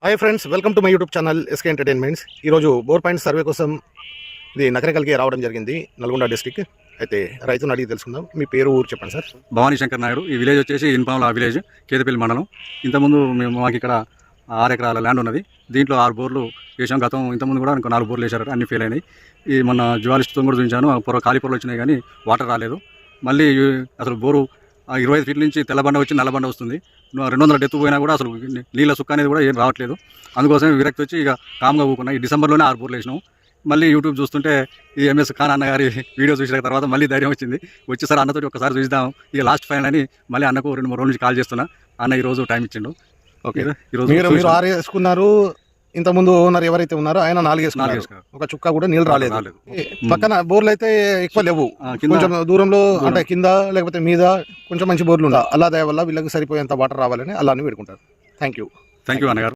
Hi friends, welcome to my YouTube channel SK Entertainments. ఈరోజు bore point survey కోసం ఇది నకరికల్కి రావడం జరిగింది, నల్గొండ డిస్టిక్. అయితే రైతును అడిగి తెలుసుకుందాం. మీ పేరు, ఊరు చెప్పండి సార్. భవానీ శంకర్ నాయుడు. ఈ విలేజ్ వచ్చేసి ఇన్పాముల విలేజ్, కేదపల్లి మండలం. ఇంతకుముందు మాకు ఇక్కడ 6 ఎకరాల ల్యాండ్ ఉన్నది. దీంట్లో 6 బోర్లు వేసాం. ఇంతకుముందు కూడా ఇంకో 4 బోర్లు వేశారు, అన్ని ఫెయిల్ అయినాయి. ఈ మొన్న జ్వాలిస్టుతో కూడా చూపించాను, ఖాళీ పొరలు వచ్చినాయి కానీ వాటర్ రాలేదు. మళ్ళీ అసలు బోరు 25 ఫీట్ల నుంచి తెల్లబండ వచ్చి నల్లబండ వస్తుంది. 200 డెత్తు పోయినా కూడా అసలు నీళ్ళ సుక్క అనేది కూడా ఏం రావట్లేదు. అందుకోసం విరక్తి వచ్చి ఇక కామ్గా ఊకున్నా. ఈ డిసెంబర్లోనే 6 బోర్లు వేసినాం. మళ్ళీ యూట్యూబ్ చూస్తుంటే ఈ ఎంఎస్ ఖాన్ అన్న గారి వీడియో చూసిన తర్వాత మళ్ళీ ధైర్యం వచ్చింది. వచ్చేసరి అన్నతో ఒకసారి చూద్దాం, ఇక లాస్ట్ ఫైనల్ అని మళ్ళీ అన్నకు 2-3 రోజుల నుంచి కాల్ చేస్తున్నా. అన్న ఈరోజు టైం ఇచ్చిండు. ఓకే, ఈరోజు మీరు 6 వేసుకున్నారు. ఇంతకుముందు ఓనర్ ఎవరైతే ఉన్నారో ఆయన 4 వేసుకున్నారు. ఒక చుక్క కూడా నీళ్ళు రాలేదు. పక్కన బోర్లు అయితే ఎక్కువ లేవు, కొంచెం దూరంలో అంటే కింద లేకపోతే మీద కొంచెం మంచి బోర్లు ఉన్నాయి. అలా దయ వల్ల వీళ్ళకి సరిపోయేంత వాటర్ రావాలని అలా అని పెట్టుకుంటారు. థ్యాంక్ యూ అన్నగారు.